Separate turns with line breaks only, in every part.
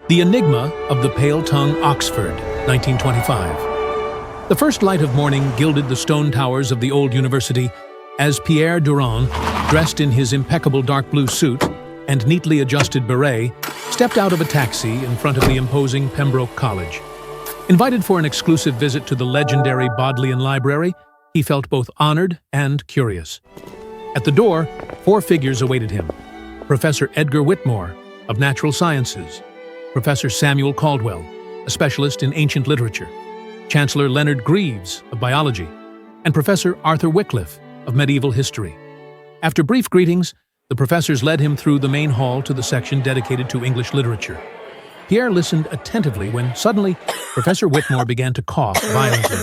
The Enigma of the Pale Tongue, Oxford, 1925. The first light of morning gilded the stone towers of the old university as Pierre Durand, dressed in his impeccable dark blue suit and neatly adjusted beret, stepped out of a taxi in front of the imposing Pembroke College. Invited for an exclusive visit to the legendary Bodleian Library, he felt both honored and curious. At the door, 4 figures awaited him: Professor Edgar Whitmore, of Natural Sciences; Professor Samuel Caldwell, a specialist in ancient literature; Chancellor Leonard Greaves, of Biology; and Professor Arthur Wycliffe, of Medieval History. After brief greetings, the professors led him through the main hall to the section dedicated to English literature. Pierre listened attentively when suddenly Professor Whitmore began to cough violently.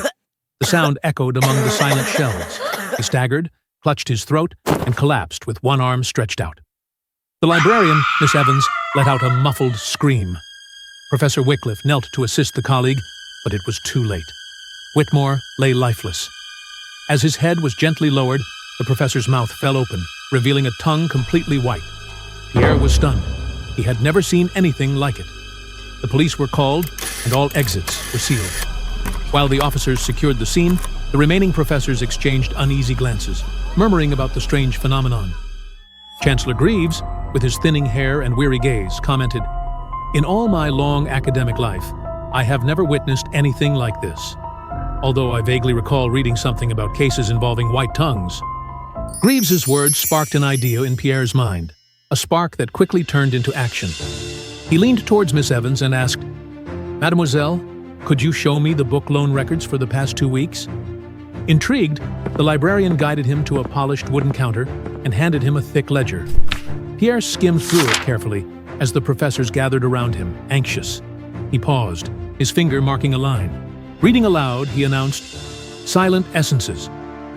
The sound echoed among the silent shelves. He staggered, clutched his throat, and collapsed with one arm stretched out. The librarian, Miss Evans, let out a muffled scream. Professor Wycliffe knelt to assist the colleague, but it was too late. Whitmore lay lifeless. As his head was gently lowered, the professor's mouth fell open, revealing a tongue completely white. Pierre was stunned. He had never seen anything like it. The police were called, and all exits were sealed. While the officers secured the scene, the remaining professors exchanged uneasy glances, murmuring about the strange phenomenon. Chancellor Greaves, with his thinning hair and weary gaze, commented, "In all my long academic life, I have never witnessed anything like this, although I vaguely recall reading something about cases involving white tongues." Greaves's words sparked an idea in Pierre's mind, a spark that quickly turned into action. He leaned towards Miss Evans and asked, "Mademoiselle, could you show me the book loan records for the past 2 weeks?" Intrigued, the librarian guided him to a polished wooden counter and handed him a thick ledger. Pierre skimmed through it carefully as the professors gathered around him, anxious. He paused, his finger marking a line. Reading aloud, he announced, "Silent essences,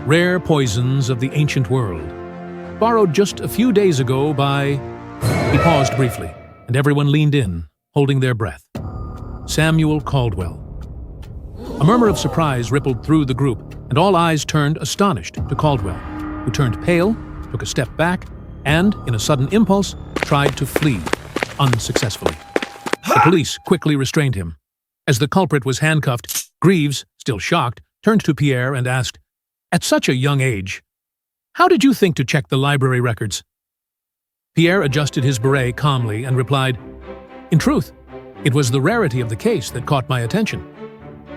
rare poisons of the ancient world. Borrowed just a few days ago by..." He paused briefly, and everyone leaned in, holding their breath. "Samuel Caldwell." A murmur of surprise rippled through the group, and all eyes turned astonished to Caldwell, who turned pale, took a step back, and, in a sudden impulse, tried to flee, unsuccessfully. The police quickly restrained him. As the culprit was handcuffed, Greaves, still shocked, turned to Pierre and asked, "At such a young age, how did you think to check the library records?" Pierre adjusted his beret calmly and replied, "In truth, it was the rarity of the case that caught my attention.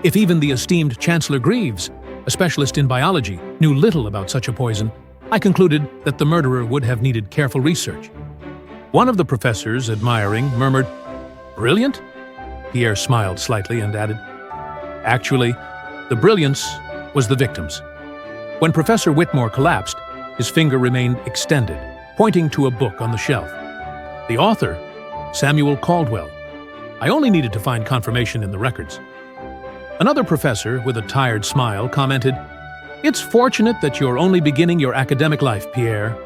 If even the esteemed Chancellor Greaves, a specialist in biology, knew little about such a poison, I concluded that the murderer would have needed careful research." One of the professors, admiring, murmured, "Brilliant?" Pierre smiled slightly and added, "Actually, the brilliance was the victim's." When Professor Whitmore collapsed, his finger remained extended, pointing to a book on the shelf. "The author, Samuel Caldwell. I only needed to find confirmation in the records." Another professor, with a tired smile, commented, "It's fortunate that you're only beginning your academic life, Pierre.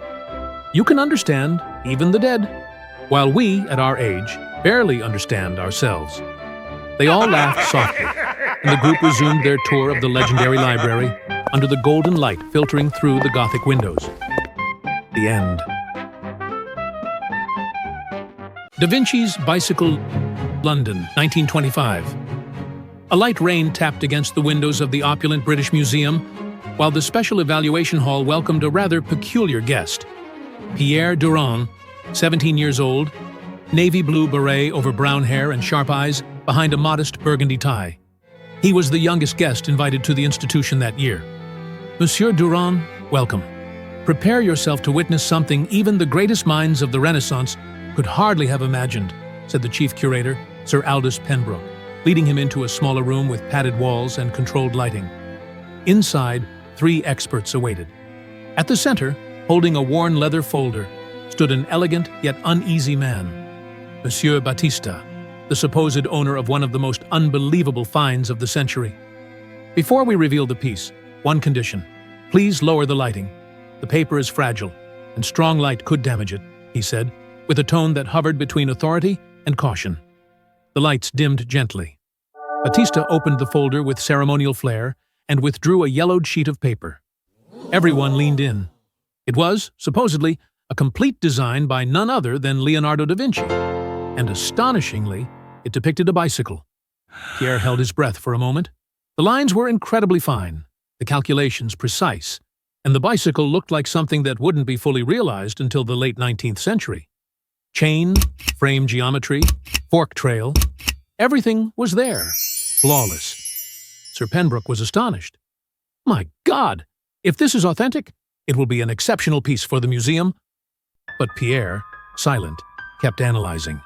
You can understand even the dead, while we, at our age, barely understand ourselves." They all laughed softly, and the group resumed their tour of the legendary library under the golden light filtering through the Gothic windows. The end. Da Vinci's Bicycle, London, 1925. A light rain tapped against the windows of the opulent British Museum, while the special evaluation hall welcomed a rather peculiar guest. Pierre Durand, 17 years old, navy blue beret over brown hair and sharp eyes behind a modest burgundy tie. He was the youngest guest invited to the institution that year. "Monsieur Durand, welcome. Prepare yourself to witness something even the greatest minds of the Renaissance could hardly have imagined," said the chief curator, Sir Aldous Pembroke, leading him into a smaller room with padded walls and controlled lighting. Inside, 3 experts awaited. At the center, holding a worn leather folder, stood an elegant yet uneasy man, Monsieur Battista, the supposed owner of one of the most unbelievable finds of the century. "Before we reveal the piece, one condition. Please lower the lighting. The paper is fragile, and strong light could damage it," he said, with a tone that hovered between authority and caution. The lights dimmed gently. Battista opened the folder with ceremonial flair and withdrew a yellowed sheet of paper. Everyone leaned in. It was, supposedly, a complete design by none other than Leonardo da Vinci, and astonishingly, It depicted a bicycle. Pierre held his breath for a moment. The lines were incredibly fine, the calculations precise, and the bicycle looked like something that wouldn't be fully realized until the late 19th century. Chain, frame geometry, fork trail, everything was there, flawless. Sir Pembroke was astonished. My God! If this is authentic, it will be an exceptional piece for the museum. But Pierre, silent, kept analyzing.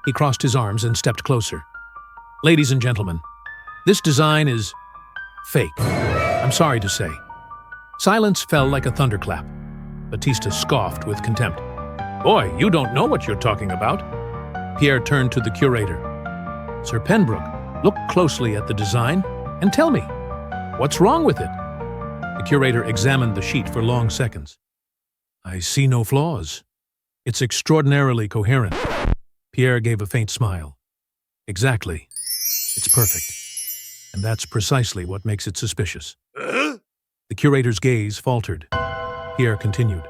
He crossed his arms and stepped closer. Ladies and gentlemen, this design is fake. I'm sorry to say. Silence fell like a thunderclap. Batista scoffed with contempt. Boy, you don't know what you're talking about. Pierre turned to the curator. Sir Pembroke, look closely at the design and tell me, what's wrong with it? The curator examined the sheet for long seconds. I see no flaws. It's extraordinarily coherent. Pierre gave a faint smile. Exactly. It's perfect. And that's precisely what makes it suspicious. The curator's gaze faltered. Pierre continued.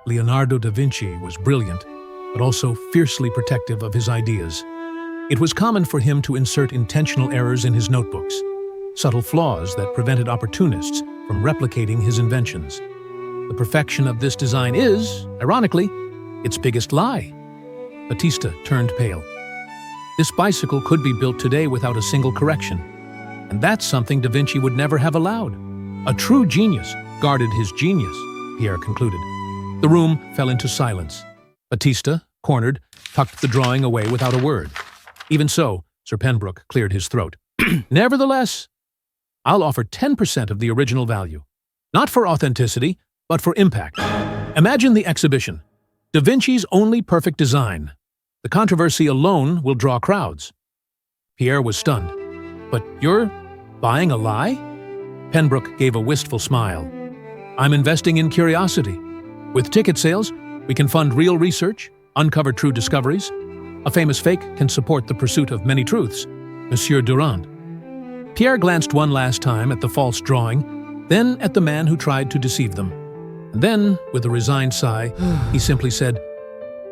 Leonardo da Vinci was brilliant, but also fiercely protective of his ideas. It was common for him to insert intentional errors in his notebooks, subtle flaws that prevented opportunists from replicating his inventions. The perfection of this design is, ironically, its biggest lie. Batista turned pale. This bicycle could be built today without a single correction, and that's something Da Vinci would never have allowed. A true genius guarded his genius, Pierre concluded. The room fell into silence. Batista, cornered, tucked the drawing away without a word. Even so, Sir Pembroke cleared his throat. Nevertheless, I'll offer 10% of the original value. Not for authenticity, but for impact. Imagine the exhibition. Da Vinci's only perfect design. The controversy alone will draw crowds. Pierre was stunned. But you're buying a lie? Pembroke gave a wistful smile. I'm investing in curiosity. With ticket sales, we can fund real research, uncover true discoveries. A famous fake can support the pursuit of many truths. Monsieur Durand. Pierre glanced one last time at the false drawing, then at the man who tried to deceive them. And then, with a resigned sigh, he simply said,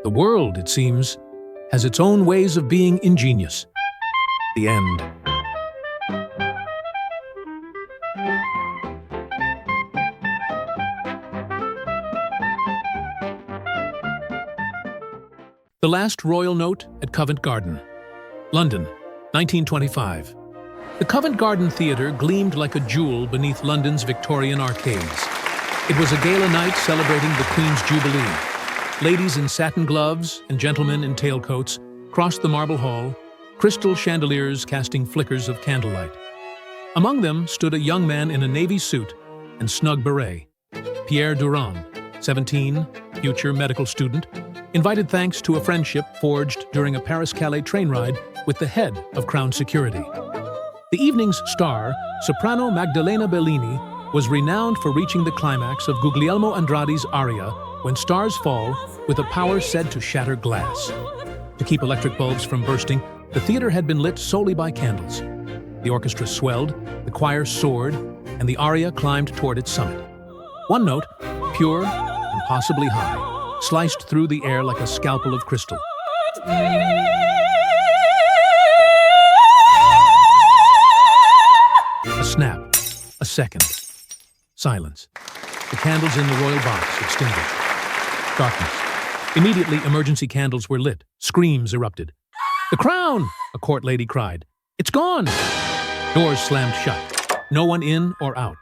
The world, it seems, has its own ways of being ingenious. The end. The Last Royal Note at Covent Garden, London, 1925. The Covent Garden Theatre gleamed like a jewel beneath London's Victorian arcades. It was a gala night celebrating the Queen's Jubilee. Ladies in satin gloves and gentlemen in tailcoats crossed the marble hall, crystal chandeliers casting flickers of candlelight. Among them stood a young man in a navy suit and snug beret. Pierre Durand, 17, future medical student, invited thanks to a friendship forged during a Paris-Calais train ride with the head of Crown Security. The evening's star, soprano Magdalena Bellini, was renowned for reaching the climax of Guglielmo Andrade's aria When Stars Fall with a power said to shatter glass. To keep electric bulbs from bursting, the theater had been lit solely by candles. The orchestra swelled, the choir soared, and the aria climbed toward its summit. One note, pure and possibly high, sliced through the air like a scalpel of crystal. A snap, a second, silence. The candles in the royal box extinguished. Darkness. Immediately, emergency candles were lit. Screams erupted. "The crown!" a court lady cried. "It's gone!" Doors slammed shut. No one in or out.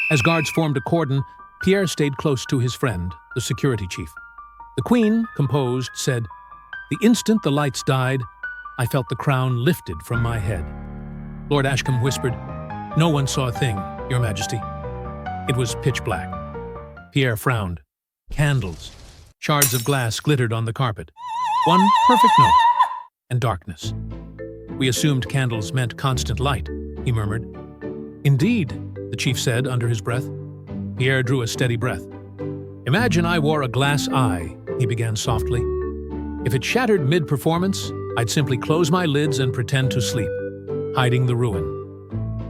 As guards formed a cordon, Pierre stayed close to his friend, the security chief. The Queen, composed, said, "The instant the lights died, I felt the crown lifted from my head." Lord Ashcombe whispered, "No one saw a thing, Your Majesty." It was pitch black. Pierre frowned. Candles. Shards of glass glittered on the carpet. One perfect note. And darkness. "We assumed candles meant constant light," he murmured. "Indeed," the chief said under his breath. Pierre drew a steady breath. "Imagine I wore a glass eye," he began softly. "If it shattered mid-performance, I'd simply close my lids and pretend to sleep, hiding the ruin."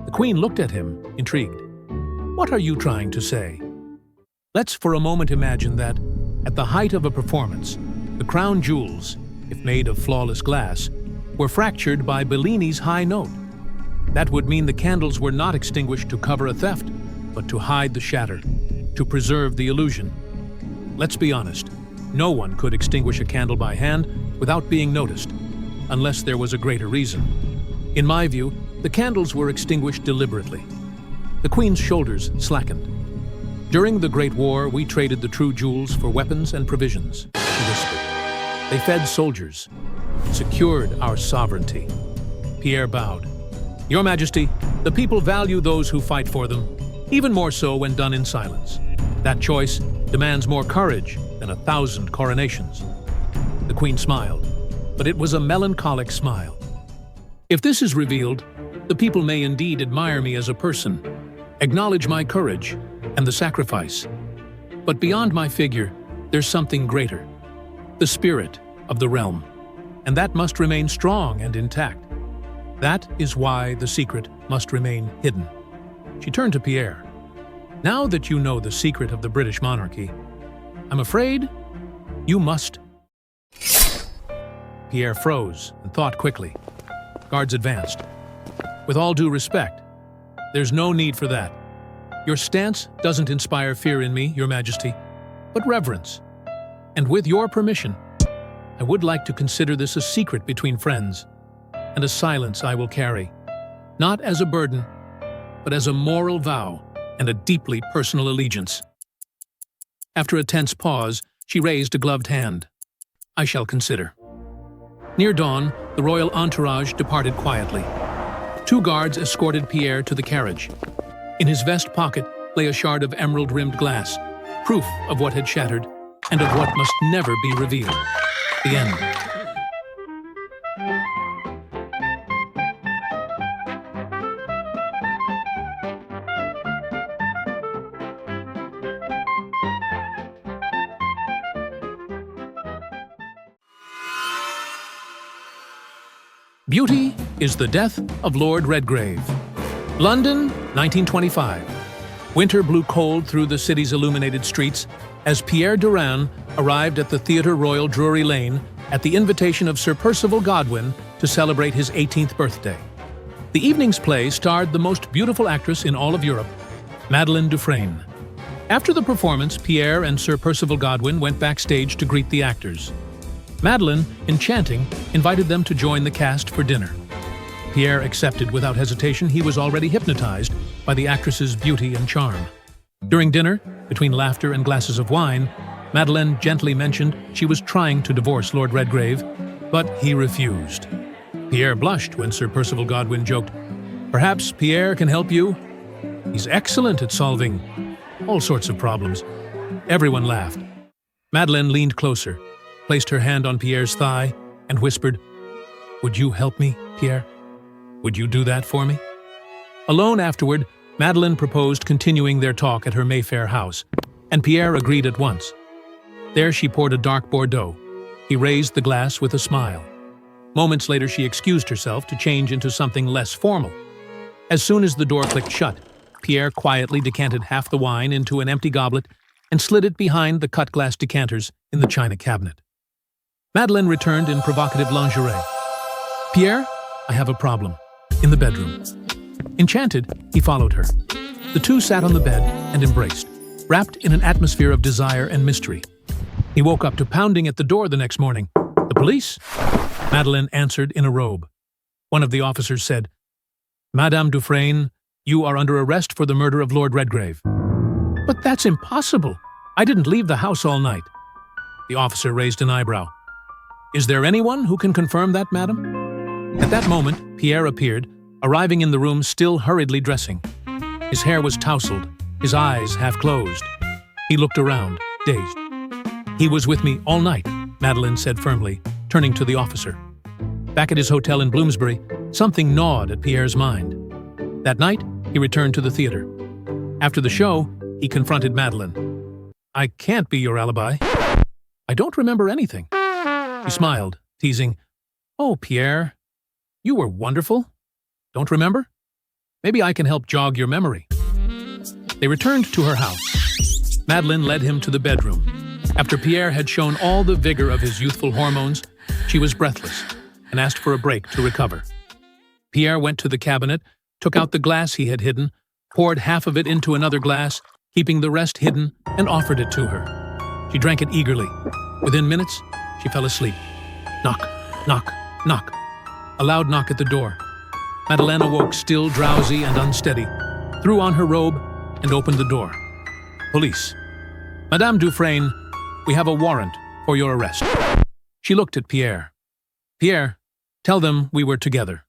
The Queen looked at him, intrigued. "What are you trying to say?" Let's for a moment imagine that, at the height of a performance, the crown jewels, if made of flawless glass, were fractured by Bellini's high note. That would mean the candles were not extinguished to cover a theft, but to hide the shatter, to preserve the illusion. Let's be honest, no one could extinguish a candle by hand without being noticed, unless there was a greater reason. In my view, the candles were extinguished deliberately. The Queen's shoulders slackened. "During the Great War, we traded the true jewels for weapons and provisions," she whispered. "They fed soldiers, secured our sovereignty." Pierre bowed. "Your Majesty, the people value those who fight for them, even more so when done in silence. That choice demands more courage than 1,000 coronations." The Queen smiled, but it was a melancholic smile. "If this is revealed, the people may indeed admire me as a person, acknowledge my courage and the sacrifice. But beyond my figure, there's something greater, the spirit of the realm, and that must remain strong and intact. That is why the secret must remain hidden." She turned to Pierre. "Now that you know the secret of the British monarchy, I'm afraid you must." Pierre froze and thought quickly. Guards advanced. "With all due respect, there's no need for that. Your stance doesn't inspire fear in me, Your Majesty, but reverence. And with your permission, I would like to consider this a secret between friends, and a silence I will carry, not as a burden, but as a moral vow and a deeply personal allegiance." After a tense pause, she raised a gloved hand. "I shall consider." Near dawn, the royal entourage departed quietly. 2 guards escorted Pierre to the carriage. In his vest pocket lay a shard of emerald-rimmed glass, proof of what had shattered and of what must never be revealed. The end. Beauty is the Death of Lord Redgrave. London, 1925. Winter blew cold through the city's illuminated streets as Pierre Durand arrived at the Theatre Royal Drury Lane at the invitation of Sir Percival Godwin to celebrate his 18th birthday. The evening's play starred the most beautiful actress in all of Europe, Madeleine Dufresne. After the performance, Pierre and Sir Percival Godwin went backstage to greet the actors. Madeleine, enchanting, invited them to join the cast for dinner. Pierre accepted without hesitation. He was already hypnotized by the actress's beauty and charm. During dinner, between laughter and glasses of wine, Madeleine gently mentioned she was trying to divorce Lord Redgrave, but he refused. Pierre blushed when Sir Percival Godwin joked, "Perhaps Pierre can help you? He's excellent at solving all sorts of problems." Everyone laughed. Madeleine leaned closer, placed her hand on Pierre's thigh, and whispered, "Would you help me, Pierre? Would you do that for me?" Alone afterward, Madeleine proposed continuing their talk at her Mayfair house, and Pierre agreed at once. There she poured a dark Bordeaux. He raised the glass with a smile. Moments later, she excused herself to change into something less formal. As soon as the door clicked shut, Pierre quietly decanted half the wine into an empty goblet and slid it behind the cut-glass decanters in the china cabinet. Madeleine returned in provocative lingerie. "Pierre, I have a problem." In the bedroom. Enchanted, he followed her. The two sat on the bed and embraced, wrapped in an atmosphere of desire and mystery. He woke up to pounding at the door the next morning. "The police?" Madeleine answered in a robe. One of the officers said, "Madame Dufresne, you are under arrest for the murder of Lord Redgrave." "But that's impossible. I didn't leave the house all night." The officer raised an eyebrow. "Is there anyone who can confirm that, madam?" At that moment, Pierre appeared, arriving in the room still hurriedly dressing. His hair was tousled, his eyes half closed. He looked around, dazed. "He was with me all night," Madeleine said firmly, turning to the officer. Back at his hotel in Bloomsbury, something gnawed at Pierre's mind. That night, he returned to the theater. After the show, he confronted Madeleine. "I can't be your alibi. I don't remember anything." He smiled, teasing, "Oh, Pierre, you were wonderful. Don't remember? Maybe I can help jog your memory." They returned to her house. Madeleine led him to the bedroom. After Pierre had shown all the vigor of his youthful hormones, she was breathless. and asked for a break to recover. Pierre went to the cabinet, took out the glass he had hidden, poured half of it into another glass, keeping the rest hidden, and offered it to her. She drank it eagerly. Within minutes, she fell asleep. Knock, knock, knock. A loud knock at the door. Madeleine awoke still drowsy and unsteady, threw on her robe, and opened the door. Police. Madame Dufresne, we have a warrant for your arrest. She looked at Pierre. Pierre, tell them we were together.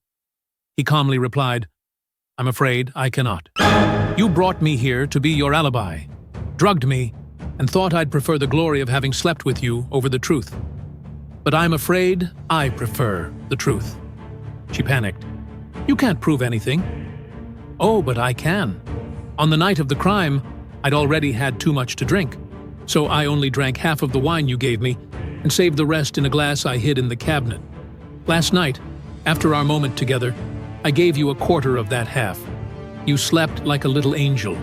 He calmly replied, I'm afraid I cannot. You brought me here to be your alibi, drugged me, and thought I'd prefer the glory of having slept with you over the truth. But I'm afraid I prefer the truth. She panicked. You can't prove anything. Oh, but I can. On the night of the crime, I'd already had too much to drink, so I only drank half of the wine you gave me and saved the rest in a glass I hid in the cabinet. Last night, after our moment together, I gave you a quarter of that half. You slept like a little angel,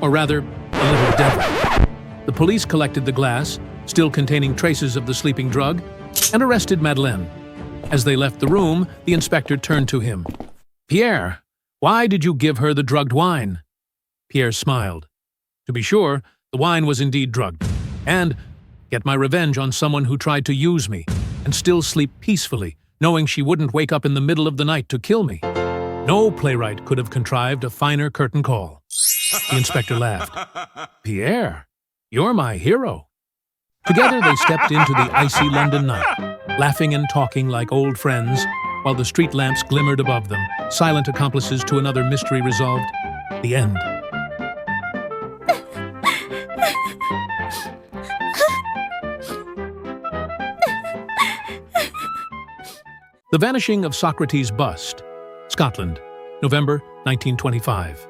or rather, a little devil. The police collected the glass, still containing traces of the sleeping drug, and arrested Madeleine. As they left the room, the inspector turned to him. Pierre, why did you give her the drugged wine? Pierre smiled. To be sure, the wine was indeed drugged, and get my revenge on someone who tried to use me, and still sleep peacefully, knowing she wouldn't wake up in the middle of the night to kill me. No playwright could have contrived a finer curtain call. The inspector laughed. Pierre, you're my hero. Together they stepped into the icy London night, laughing and talking like old friends, while the street lamps glimmered above them, silent accomplices to another mystery resolved. The end. The Vanishing of Socrates' Bust, Scotland, November 1925.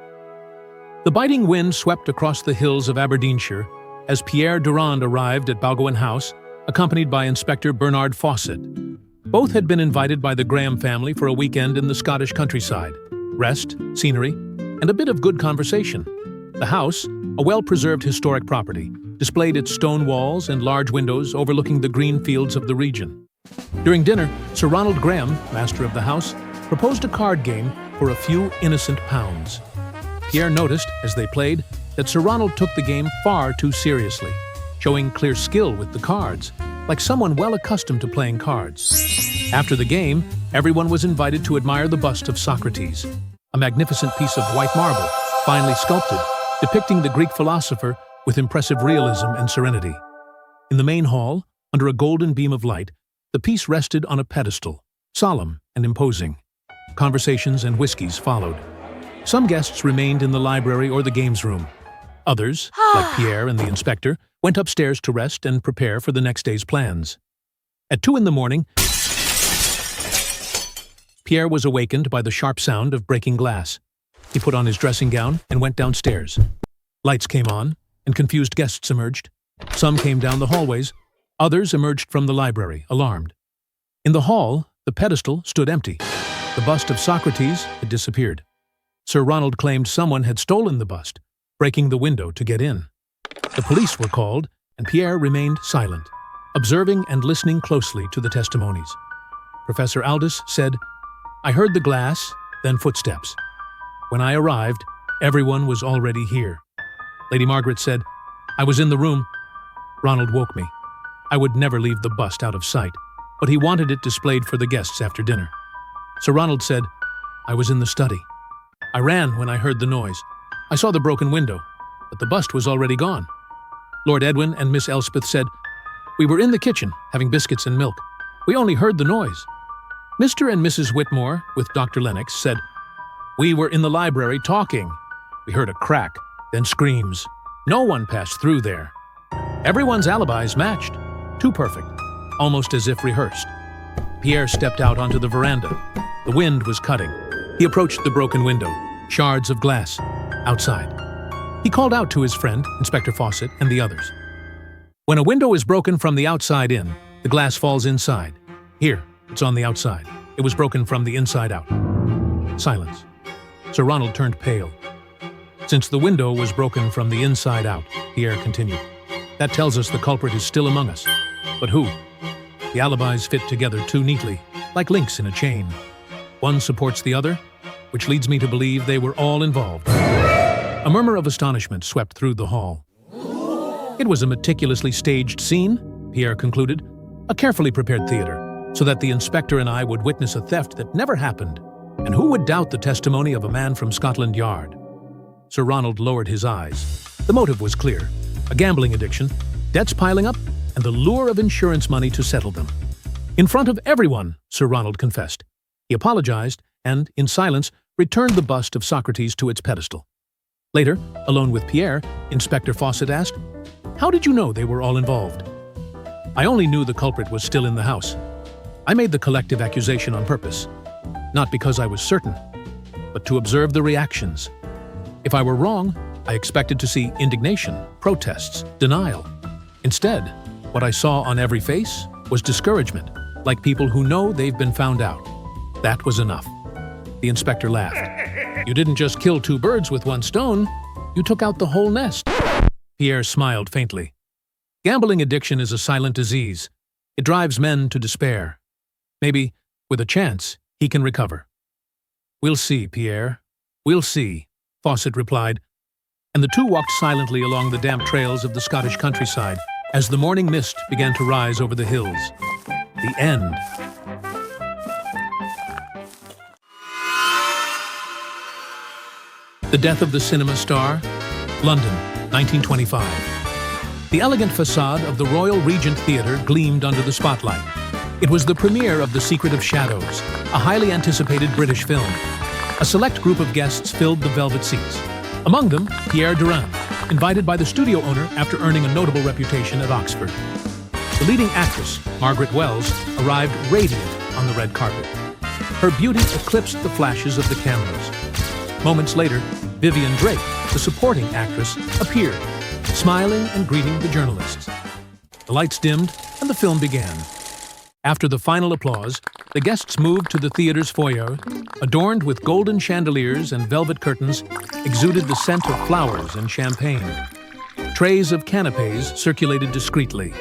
The biting wind swept across the hills of Aberdeenshire as Pierre Durand arrived at Balgowan House, accompanied by Inspector Bernard Fawcett. Both had been invited by the Graham family for a weekend in the Scottish countryside. Rest, scenery, and a bit of good conversation. The house, a well-preserved historic property, displayed its stone walls and large windows overlooking the green fields of the region. During dinner, Sir Ronald Graham, master of the house, proposed a card game for a few innocent pounds. Pierre noticed, as they played, that Sir Ronald took the game far too seriously, showing clear skill with the cards, like someone well accustomed to playing cards. After the game, everyone was invited to admire the bust of Socrates, a magnificent piece of white marble, finely sculpted, depicting the Greek philosopher with impressive realism and serenity. In the main hall, under a golden beam of light, the piece rested on a pedestal, solemn and imposing. Conversations and whiskies followed. Some guests remained in the library or the games room. Others, like Pierre and the inspector, went upstairs to rest and prepare for the next day's plans. At 2 a.m, Pierre was awakened by the sharp sound of breaking glass. He put on his dressing gown and went downstairs. Lights came on, and confused guests emerged. Some came down the hallways. Others emerged from the library, alarmed. In the hall, the pedestal stood empty. The bust of Socrates had disappeared. Sir Ronald claimed someone had stolen the bust, breaking the window to get in. The police were called, and Pierre remained silent, observing and listening closely to the testimonies. Professor Aldous said, I heard the glass, then footsteps. When I arrived, everyone was already here. Lady Margaret said, I was in the room. Ronald woke me. I would never leave the bust out of sight, but he wanted it displayed for the guests after dinner. Sir Ronald said, I was in the study. I ran when I heard the noise. I saw the broken window, but the bust was already gone. Lord Edwin and Miss Elspeth said, we were in the kitchen, having biscuits and milk. We only heard the noise. Mr. and Mrs. Whitmore, with Dr. Lennox, said, we were in the library talking. We heard a crack, then screams. No one passed through there. Everyone's alibis matched. Too perfect, almost as if rehearsed. Pierre stepped out onto the veranda. The wind was cutting. He approached the broken window, shards of glass, outside. He called out to his friend, Inspector Fawcett, and the others. When a window is broken from the outside in, the glass falls inside. Here, it's on the outside. It was broken from the inside out. Silence. Sir Ronald turned pale. Since the window was broken from the inside out, Pierre continued, that tells us the culprit is still among us. But who? The alibis fit together too neatly. like links in a chain. One supports the other, which leads me to believe they were all involved. A murmur of astonishment swept through the hall. It was a meticulously staged scene, Pierre concluded, a carefully prepared theater, so that the inspector and I would witness a theft that never happened. And who would doubt the testimony of a man from Scotland Yard? Sir Ronald lowered his eyes. The motive was clear: a gambling addiction, debts piling up, and the lure of insurance money to settle them. In front of everyone, Sir Ronald confessed. He apologized and, in silence, returned the bust of Socrates to its pedestal. Later, alone with Pierre, Inspector Fawcett asked, "How did you know they were all involved?" "I only knew the culprit was still in the house. I made the collective accusation on purpose. Not because I was certain, but to observe the reactions. If I were wrong, I expected to see indignation, protests, denial. Instead, what I saw on every face was discouragement, like people who know they've been found out. That was enough." The inspector laughed. "You didn't just kill two birds with one stone, you took out the whole nest." Pierre smiled faintly. "Gambling addiction is a silent disease. It drives men to despair. Maybe, with a chance, he can recover." "We'll see, Pierre. We'll see," Fawcett replied, and the two walked silently along the damp trails of the Scottish countryside as the morning mist began to rise over the hills. The end. The Death of the Cinema Star, London, 1925. The elegant facade of the Royal Regent Theatre gleamed under the spotlight. It was the premiere of The Secret of Shadows, a highly anticipated British film. A select group of guests filled the velvet seats. Among them, Pierre Durand, invited by the studio owner after earning a notable reputation at Oxford. The leading actress, Margaret Wells, arrived radiant on the red carpet. Her beauty eclipsed the flashes of the cameras. Moments later, Vivian Drake, the supporting actress, appeared, smiling and greeting the journalists. The lights dimmed, and the film began. After the final applause, the guests moved to the theater's foyer, adorned with golden chandeliers and velvet curtains, exuded the scent of flowers and champagne. Trays of canapes circulated discreetly.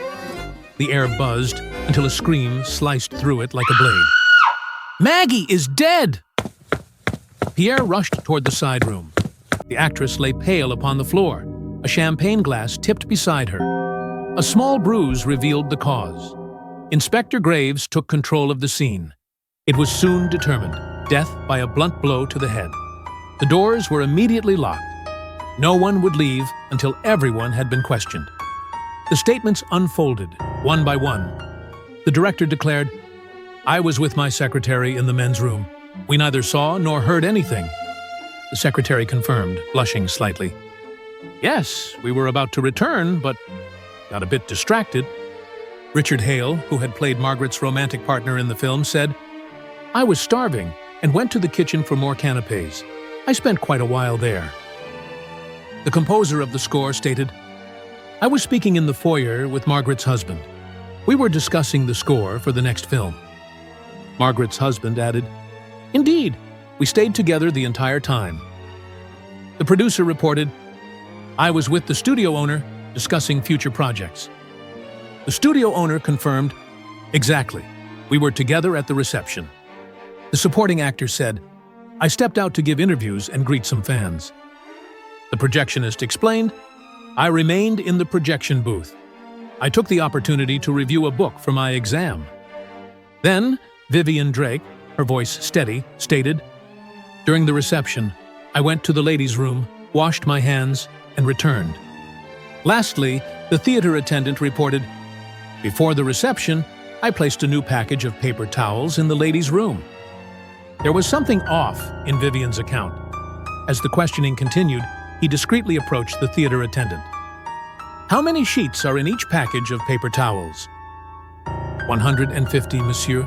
The air buzzed until a scream sliced through it like a blade. "Maggie is dead!" Pierre rushed toward the side room. The actress lay pale upon the floor, a champagne glass tipped beside her. A small bruise revealed the cause. Inspector Graves took control of the scene. It was soon determined: death by a blunt blow to the head. The doors were immediately locked. No one would leave until everyone had been questioned. The statements unfolded, one by one. The director declared, "I was with my secretary in the men's room. We neither saw nor heard anything." The secretary confirmed, blushing slightly. "Yes, we were about to return, but got a bit distracted." Richard Hale, who had played Margaret's romantic partner in the film, said, "I was starving and went to the kitchen for more canapes. I spent quite a while there." The composer of the score stated, "I was speaking in the foyer with Margaret's husband. We were discussing the score for the next film." Margaret's husband added, "Indeed, we stayed together the entire time." The producer reported, "I was with the studio owner discussing future projects." The studio owner confirmed, "Exactly. We were together at the reception." The supporting actor said, "I stepped out to give interviews and greet some fans." The projectionist explained, "I remained in the projection booth. I took the opportunity to review a book for my exam." Then, Vivian Drake, her voice steady, stated, "During the reception, I went to the ladies' room, washed my hands, and returned." Lastly, the theater attendant reported, "Before the reception, I placed a new package of paper towels in the ladies' room." There was something off in Vivian's account. As the questioning continued, he discreetly approached the theater attendant. "How many sheets are in each package of paper towels?" 150, monsieur.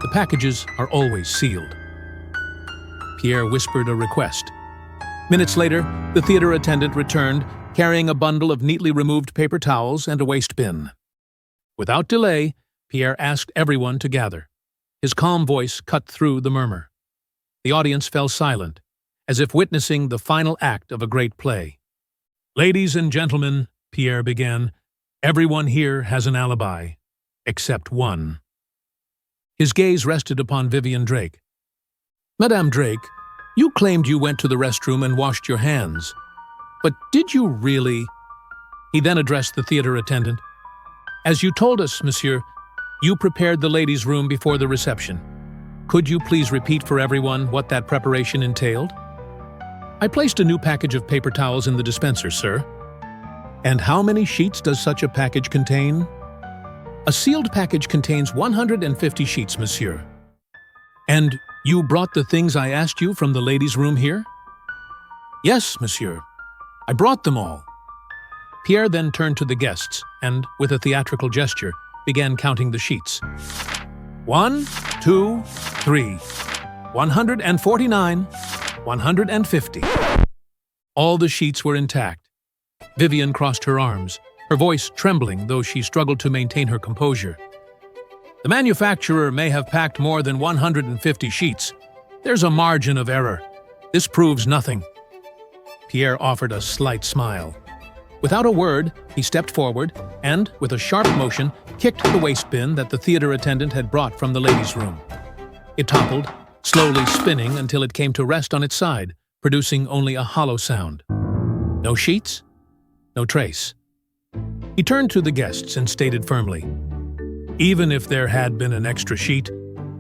The packages are always sealed." Pierre whispered a request. Minutes later, the theater attendant returned, carrying a bundle of neatly removed paper towels and a waste bin. Without delay, Pierre asked everyone to gather. His calm voice cut through the murmur. The audience fell silent, as if witnessing the final act of a great play. "Ladies and gentlemen," Pierre began, "everyone here has an alibi, except one." His gaze rested upon Vivian Drake. "Madame Drake, you claimed you went to the restroom and washed your hands. But did you really?" He then addressed the theater attendant. "As you told us, monsieur, you prepared the ladies' room before the reception. Could you please repeat for everyone what that preparation entailed?" "I placed a new package of paper towels in the dispenser, sir." "And how many sheets does such a package contain?" "A sealed package contains 150 sheets, monsieur." "And you brought the things I asked you from the ladies' room here?" "Yes, monsieur. I brought them all." Pierre then turned to the guests and, with a theatrical gesture, began counting the sheets. 1, 2, 3, 149, 150. All the sheets were intact. Vivian crossed her arms, her voice trembling, though she struggled to maintain her composure. "The manufacturer may have packed more than 150 sheets. There's a margin of error. This proves nothing." Pierre offered a slight smile. Without a word, he stepped forward and, with a sharp motion, kicked the waste bin that the theater attendant had brought from the ladies' room. It toppled, slowly spinning until it came to rest on its side, producing only a hollow sound. No sheets, no trace. He turned to the guests and stated firmly, "Even if there had been an extra sheet,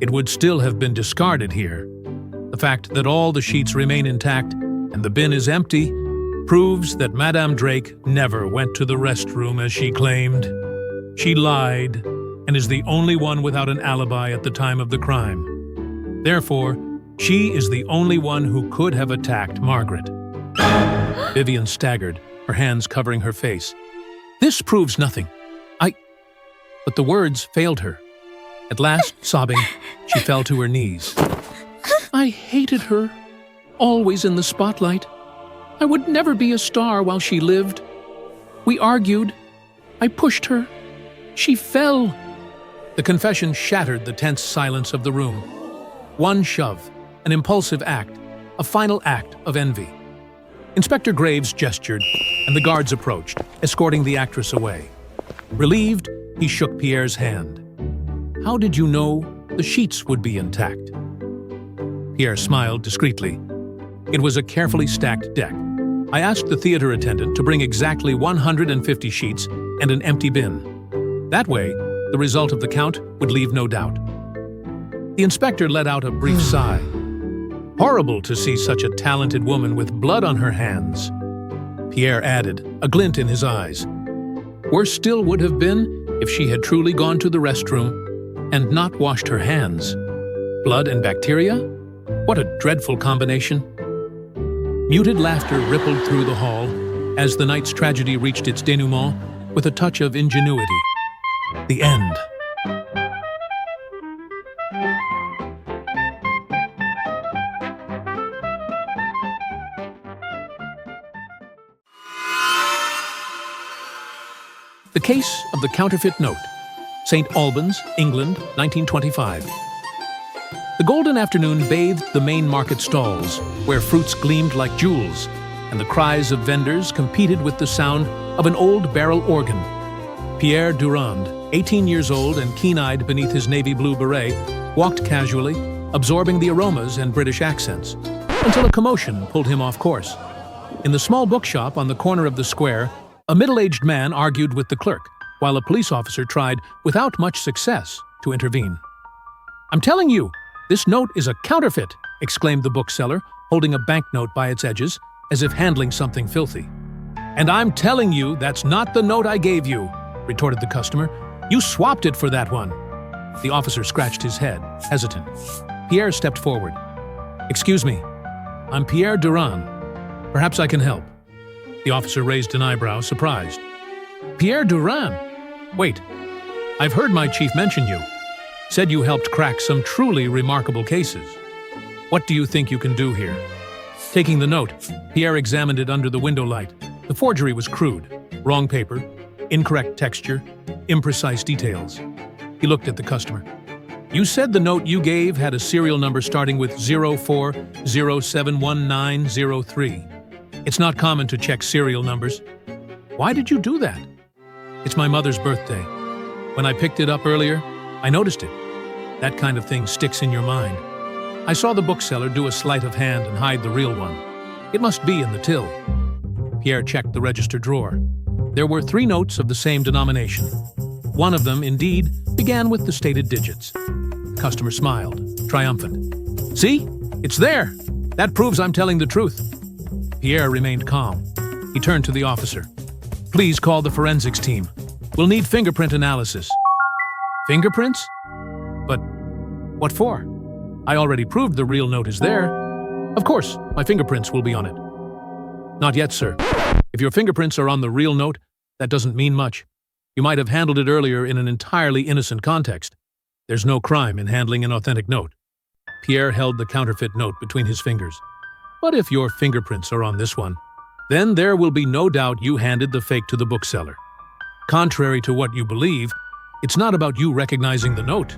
it would still have been discarded here. The fact that all the sheets remain intact and the bin is empty proves that Madame Drake never went to the restroom as she claimed. She lied and is the only one without an alibi at the time of the crime. Therefore, she is the only one who could have attacked Margaret." Vivian staggered, her hands covering her face. "This proves nothing. But the words failed her. At last, sobbing, she fell to her knees. "I hated her, always in the spotlight. I would never be a star while she lived. We argued. I pushed her. She fell." The confession shattered the tense silence of the room. One shove, an impulsive act, a final act of envy. Inspector Graves gestured, and the guards approached, escorting the actress away. Relieved, he shook Pierre's hand. "How did you know the sheets would be intact?" Pierre smiled discreetly. "It was a carefully stacked deck. I asked the theater attendant to bring exactly 150 sheets and an empty bin. That way, the result of the count would leave no doubt." The inspector let out a brief sigh. "Horrible to see such a talented woman with blood on her hands." Pierre added, a glint in his eyes. "Worse still would have been if she had truly gone to the restroom and not washed her hands. Blood and bacteria? What a dreadful combination." Muted laughter rippled through the hall as the night's tragedy reached its denouement with a touch of ingenuity. The end. The Case of the Counterfeit Note, St. Albans, England, 1925. The golden afternoon bathed the main market stalls, where fruits gleamed like jewels, and the cries of vendors competed with the sound of an old barrel organ. Pierre Durand, 18 years old and keen-eyed beneath his navy blue beret, walked casually, absorbing the aromas and British accents, until a commotion pulled him off course. In the small bookshop on the corner of the square, a middle-aged man argued with the clerk, while a police officer tried, without much success, to intervene. "I'm telling you, this note is a counterfeit," exclaimed the bookseller, holding a banknote by its edges, as if handling something filthy. "And I'm telling you that's not the note I gave you," retorted the customer. "You swapped it for that one." The officer scratched his head, hesitant. Pierre stepped forward. "Excuse me, I'm Pierre Durand. Perhaps I can help." The officer raised an eyebrow, surprised. "Pierre Durand? Wait, I've heard my chief mention you. Said you helped crack some truly remarkable cases. What do you think you can do here?" Taking the note, Pierre examined it under the window light. The forgery was crude. Wrong paper, incorrect texture, imprecise details. He looked at the customer. "You said the note you gave had a serial number starting with 04071903. It's not common to check serial numbers. Why did you do that?" "It's my mother's birthday. When I picked it up earlier, I noticed it. That kind of thing sticks in your mind. I saw the bookseller do a sleight of hand and hide the real one. It must be in the till. Pierre checked the register drawer. There were 3 notes of the same denomination. One of them, indeed, began with the stated digits. The customer smiled, triumphant. "See? It's there! That proves I'm telling the truth." Pierre remained calm. He turned to the officer. "Please call the forensics team. We'll need fingerprint analysis." "Fingerprints? But what for? I already proved the real note is there. Of course, my fingerprints will be on it." "Not yet, sir. If your fingerprints are on the real note, that doesn't mean much. You might have handled it earlier in an entirely innocent context. There's no crime in handling an authentic note." Pierre held the counterfeit note between his fingers. "But if your fingerprints are on this one, then there will be no doubt you handed the fake to the bookseller. Contrary to what you believe, it's not about you recognizing the note.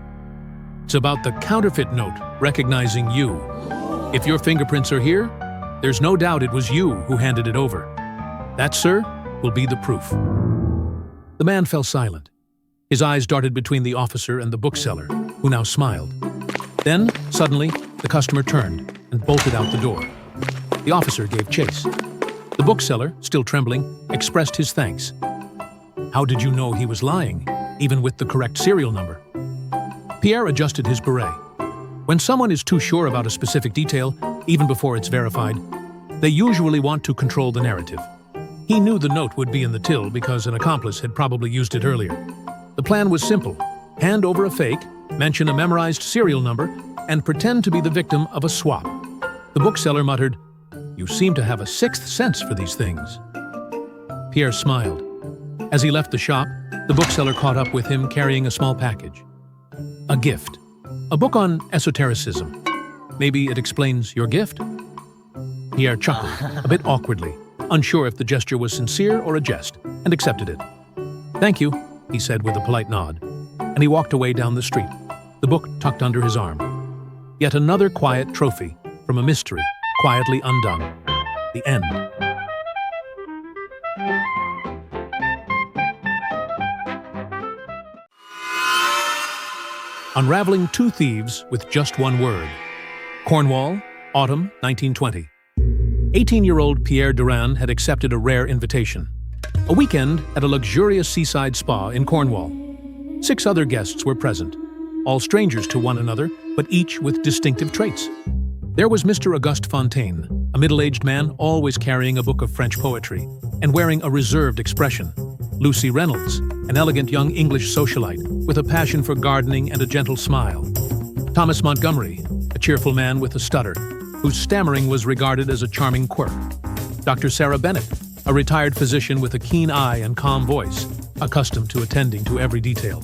It's about the counterfeit note recognizing you. If your fingerprints are here, there's no doubt it was you who handed it over. That, sir, will be the proof." The man fell silent. His eyes darted between the officer and the bookseller, who now smiled. Then, suddenly, the customer turned and bolted out the door. The officer gave chase. The bookseller, still trembling, expressed his thanks. "How did you know he was lying, even with the correct serial number?" Pierre adjusted his beret. When someone is too sure about a specific detail, even before it's verified, they usually want to control the narrative. He knew the note would be in the till because an accomplice had probably used it earlier. The plan was simple: hand over a fake, mention a memorized serial number, and pretend to be the victim of a swap. The bookseller muttered, "You seem to have a sixth sense for these things." Pierre smiled. As he left the shop, the bookseller caught up with him carrying a small package. A gift. A book on esotericism. Maybe it explains your gift? Pierre chuckled, a bit awkwardly, unsure if the gesture was sincere or a jest, and accepted it. "Thank you," he said with a polite nod, and he walked away down the street, the book tucked under his arm. Yet another quiet trophy from a mystery quietly undone. The end. Unraveling 2 thieves with just one word. Cornwall, autumn 1920. 18-year-old Pierre Durand had accepted a rare invitation. A weekend at a luxurious seaside spa in Cornwall. 6 other guests were present, all strangers to one another, but each with distinctive traits. There was Mr. Auguste Fontaine, a middle-aged man always carrying a book of French poetry and wearing a reserved expression. Lucy Reynolds, an elegant young English socialite with a passion for gardening and a gentle smile. Thomas Montgomery, a cheerful man with a stutter, whose stammering was regarded as a charming quirk. Dr. Sarah Bennett, a retired physician with a keen eye and calm voice, accustomed to attending to every detail.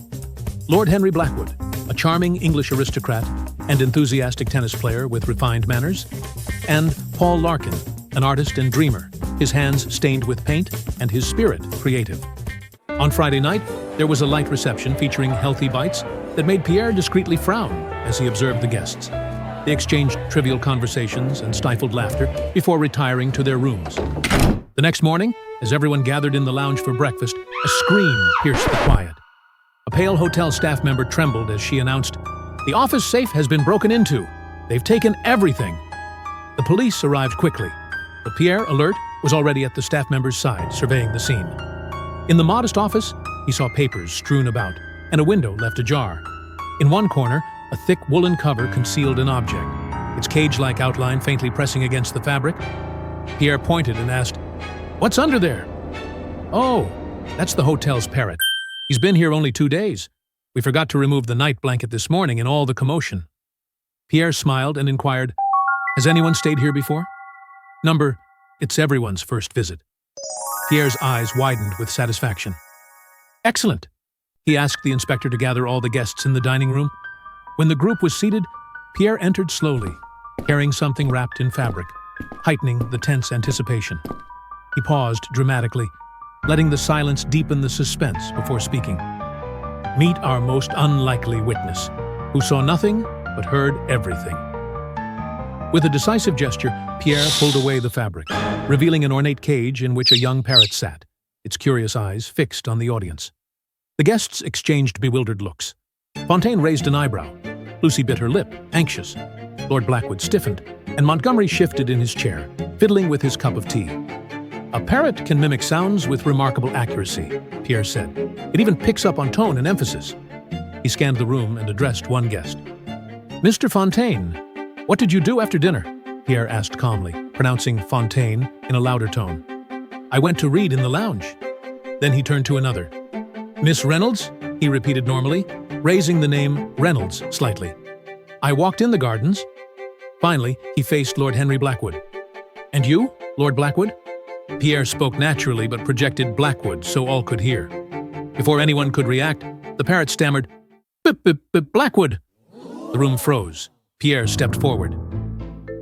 Lord Henry Blackwood, a charming English aristocrat and enthusiastic tennis player with refined manners. And Paul Larkin, an artist and dreamer, his hands stained with paint and his spirit creative. On Friday night, there was a light reception featuring healthy bites that made Pierre discreetly frown as he observed the guests. They exchanged trivial conversations and stifled laughter before retiring to their rooms. The next morning, as everyone gathered in the lounge for breakfast, a scream pierced the quiet. A pale hotel staff member trembled as she announced, "The office safe has been broken into. They've taken everything." The police arrived quickly, but Pierre, alert, was already at the staff member's side, surveying the scene. In the modest office, he saw papers strewn about, and a window left ajar. In one corner, a thick woolen cover concealed an object, its cage-like outline faintly pressing against the fabric. Pierre pointed and asked, "What's under there?" "Oh, that's the hotel's parrot. He's been here only 2 days. We forgot to remove the night blanket this morning in all the commotion." Pierre smiled and inquired, "Has anyone stayed here before?" "Number, it's everyone's first visit." Pierre's eyes widened with satisfaction. "Excellent." He asked the inspector to gather all the guests in the dining room. When the group was seated, Pierre entered slowly, carrying something wrapped in fabric, heightening the tense anticipation. He paused dramatically, letting the silence deepen the suspense before speaking. "Meet our most unlikely witness, who saw nothing but heard everything." With a decisive gesture, Pierre pulled away the fabric, revealing an ornate cage in which a young parrot sat, its curious eyes fixed on the audience. The guests exchanged bewildered looks. Fontaine raised an eyebrow. Lucy bit her lip, anxious. Lord Blackwood stiffened, and Montgomery shifted in his chair, fiddling with his cup of tea. "A parrot can mimic sounds with remarkable accuracy," Pierre said. "It even picks up on tone and emphasis." He scanned the room and addressed one guest. "Mr. Fontaine, what did you do after dinner?" Pierre asked calmly, pronouncing Fontaine in a louder tone. "I went to read in the lounge." Then he turned to another. "Miss Reynolds?" he repeated normally, raising the name Reynolds slightly. "I walked in the gardens." Finally, he faced Lord Henry Blackwood. "And you, Lord Blackwood?" Pierre spoke naturally but projected Blackwood so all could hear. Before anyone could react, the parrot stammered, "Blackwood!" The room froze. Pierre stepped forward.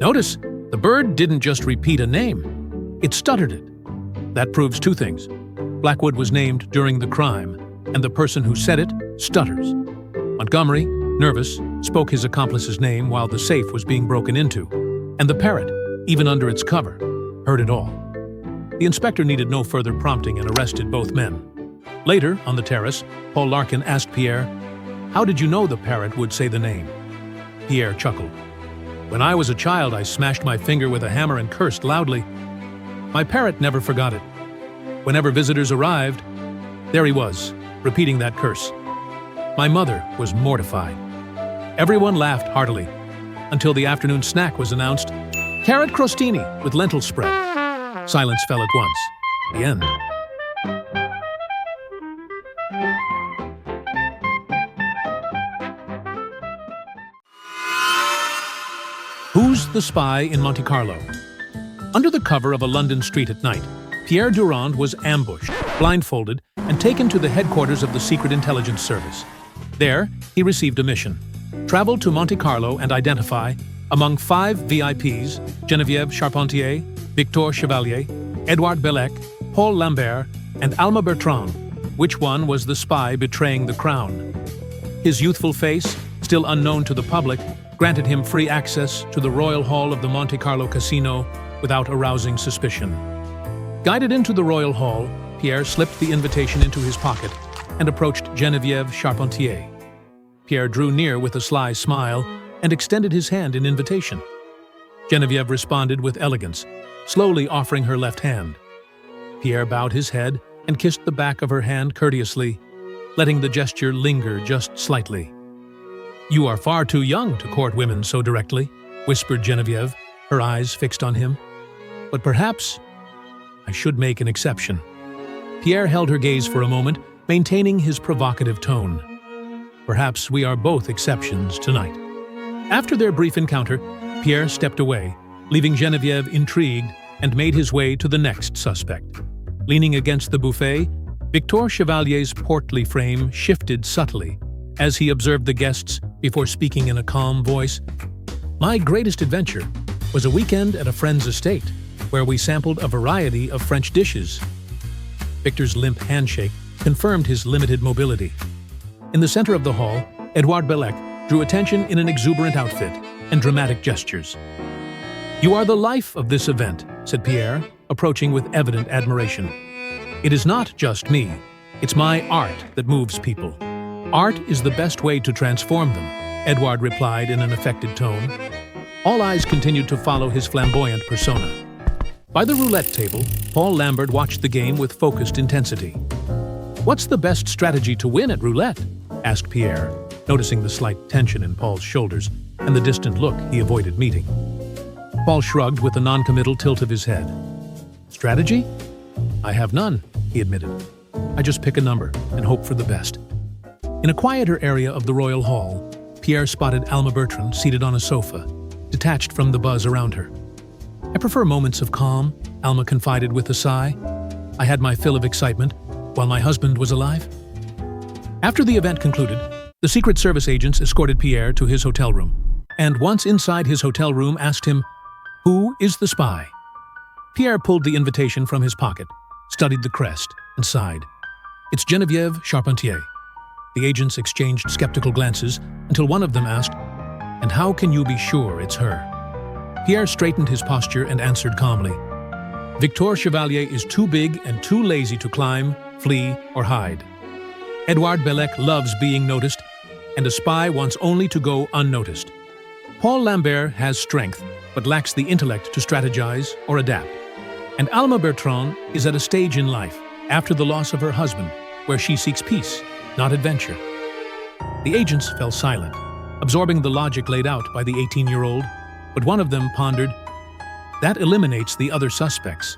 Notice, the bird didn't just repeat a name. It stuttered it. That proves two things. Blackwood was named during the crime, and the person who said it stutters. Montgomery, nervous, spoke his accomplice's name while the safe was being broken into, and the parrot, even under its cover, heard it all. The inspector needed no further prompting and arrested both men. Later, on the terrace, Paul Larkin asked Pierre, "How did you know the parrot would say the name?" Pierre chuckled. "When I was a child, I smashed my finger with a hammer and cursed loudly. My parrot never forgot it. Whenever visitors arrived, there he was, repeating that curse. My mother was mortified. Everyone laughed heartily, until the afternoon snack was announced, carrot crostini with lentil spread. Silence fell at once. The end. Who's the Spy in Monte Carlo? Under the cover of a London street at night, Pierre Durand was ambushed, blindfolded, and taken to the headquarters of the Secret Intelligence Service. There, he received a mission. Travel to Monte Carlo and identify, among 5 VIPs, Geneviève Charpentier, Victor Chevalier, Edouard Bellec, Paul Lambert, and Alma Bertrand, which one was the spy betraying the crown. His youthful face, still unknown to the public, granted him free access to the Royal Hall of the Monte Carlo Casino without arousing suspicion. Guided into the Royal Hall, Pierre slipped the invitation into his pocket and approached Geneviève Charpentier. Pierre drew near with a sly smile and extended his hand in invitation. Geneviève responded with elegance, slowly offering her left hand. Pierre bowed his head and kissed the back of her hand courteously, letting the gesture linger just slightly. "You are far too young to court women so directly," whispered Geneviève, her eyes fixed on him. "But perhaps I should make an exception." Pierre held her gaze for a moment, maintaining his provocative tone. "Perhaps we are both exceptions tonight." After their brief encounter, Pierre stepped away, leaving Geneviève intrigued, and made his way to the next suspect. Leaning against the buffet, Victor Chevalier's portly frame shifted subtly as he observed the guests before speaking in a calm voice. "My greatest adventure was a weekend at a friend's estate, where we sampled a variety of French dishes." Victor's limp handshake confirmed his limited mobility. In the center of the hall, Edouard Bellec drew attention in an exuberant outfit and dramatic gestures. "You are the life of this event," said Pierre, approaching with evident admiration. "It is not just me. It's my art that moves people." "Art is the best way to transform them," Edouard replied in an affected tone. All eyes continued to follow his flamboyant persona. By the roulette table, Paul Lambert watched the game with focused intensity. "What's the best strategy to win at roulette?" asked Pierre, noticing the slight tension in Paul's shoulders and the distant look he avoided meeting. Paul shrugged with a non-committal tilt of his head. "Strategy? I have none," he admitted. "I just pick a number and hope for the best." In a quieter area of the Royal Hall, Pierre spotted Alma Bertrand seated on a sofa, detached from the buzz around her. "I prefer moments of calm," Alma confided with a sigh. "I had my fill of excitement while my husband was alive." After the event concluded, the Secret Service agents escorted Pierre to his hotel room, and once inside his hotel room asked him, "Who is the spy?" Pierre pulled the invitation from his pocket, studied the crest, and sighed. "It's Geneviève Charpentier." The agents exchanged skeptical glances until one of them asked, "And how can you be sure it's her?" Pierre straightened his posture and answered calmly, "Victor Chevalier is too big and too lazy to climb, flee, or hide. Edouard Bellec loves being noticed. and a spy wants only to go unnoticed. Paul Lambert has strength, but lacks the intellect to strategize or adapt. And Alma Bertrand is at a stage in life, after the loss of her husband, where she seeks peace, not adventure. The agents fell silent, absorbing the logic laid out by the 18-year-old, but one of them pondered, "That eliminates the other suspects,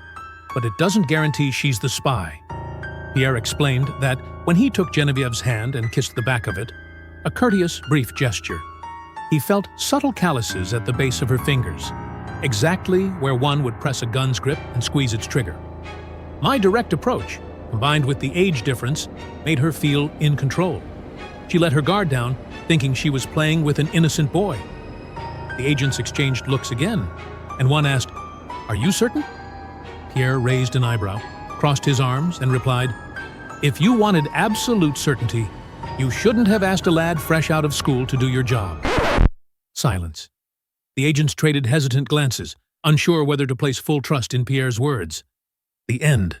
but it doesn't guarantee she's the spy." Pierre explained that when he took Genevieve's hand and kissed the back of it, a courteous, brief gesture, he felt subtle calluses at the base of her fingers, exactly where one would press a gun's grip and squeeze its trigger. My direct approach, combined with the age difference, made her feel in control. She let her guard down, thinking she was playing with an innocent boy. The agents exchanged looks again, and one asked, "Are you certain?" Pierre raised an eyebrow, crossed his arms, and replied, "If you wanted absolute certainty, you shouldn't have asked a lad fresh out of school to do your job." Silence. The agents traded hesitant glances, unsure whether to place full trust in Pierre's words. The end.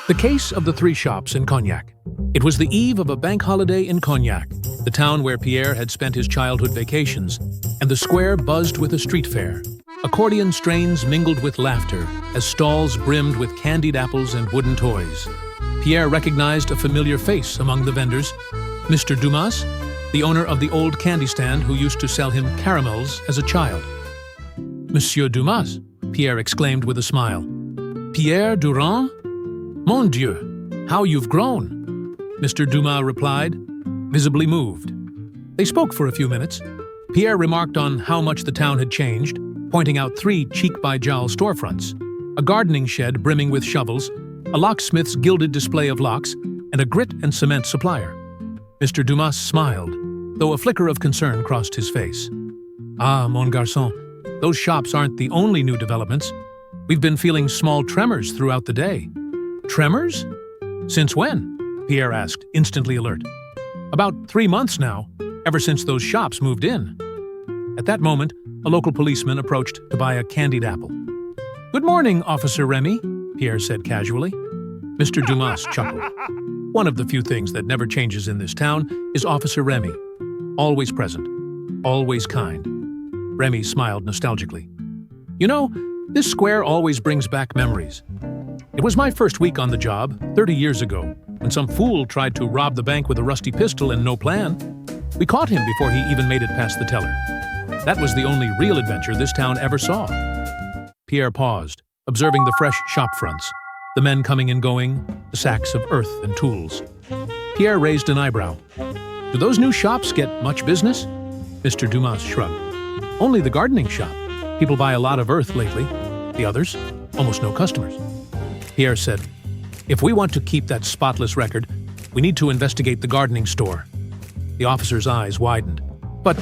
The case of the three shops in Cognac. It was the eve of a bank holiday in Cognac, the town where Pierre had spent his childhood vacations, and the square buzzed with a street fair. Accordion strains mingled with laughter as stalls brimmed with candied apples and wooden toys. Pierre recognized a familiar face among the vendors, Mr. Dumas, the owner of the old candy stand who used to sell him caramels as a child. "Monsieur Dumas," Pierre exclaimed with a smile. "Pierre Durand? Mon Dieu, how you've grown!" Mr. Dumas replied, visibly moved. They spoke for a few minutes. Pierre remarked on how much the town had changed, pointing out 3 cheek-by-jowl storefronts, a gardening shed brimming with shovels, a locksmith's gilded display of locks, and a grit and cement supplier. Mr. Dumas smiled, though a flicker of concern crossed his face. "Ah, mon garçon, those shops aren't the only new developments. We've been feeling small tremors throughout the day." "Tremors? Since when?" Pierre asked, instantly alert. "About 3 months now, ever since those shops moved in." At that moment, a local policeman approached to buy a candied apple. "Good morning, Officer Remy," Pierre said casually. Mr. Dumas chuckled. One of the few things that never changes in this town is Officer Remy. Always present, always kind. Remy smiled nostalgically. "You know, this square always brings back memories. It was my first week on the job, 30 years ago, when some fool tried to rob the bank with a rusty pistol and no plan. We caught him before he even made it past the teller. That was the only real adventure this town ever saw." Pierre paused, observing the fresh shop fronts, the men coming and going, the sacks of earth and tools. Pierre raised an eyebrow. "Do those new shops get much business?" Mr. Dumas shrugged. "Only the gardening shop. People buy a lot of earth lately. The others, almost no customers." Pierre said, "If we want to keep that spotless record, we need to investigate the gardening store." The officer's eyes widened. "But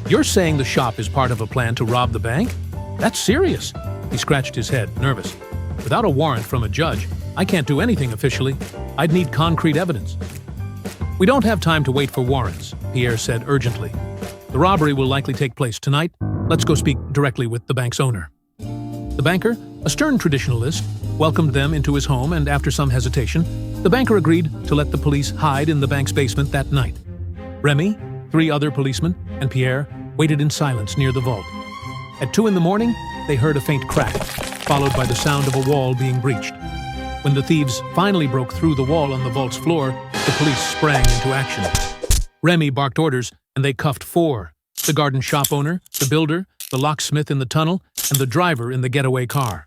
you're saying the shop is part of a plan to rob the bank? That's serious." He scratched his head, nervous. "Without a warrant from a judge, I can't do anything officially. I'd need concrete evidence." "We don't have time to wait for warrants," Pierre said urgently. "The robbery will likely take place tonight. Let's go speak directly with the bank's owner." The banker, a stern traditionalist, welcomed them into his home, and after some hesitation, the banker agreed to let the police hide in the bank's basement that night. Remy, 3 other policemen, and Pierre waited in silence near the vault. At 2 a.m, they heard a faint crack, followed by the sound of a wall being breached. When the thieves finally broke through the wall on the vault's floor, the police sprang into action. Remy barked orders, and they cuffed 4: the garden shop owner, the builder, the locksmith in the tunnel, and the driver in the getaway car.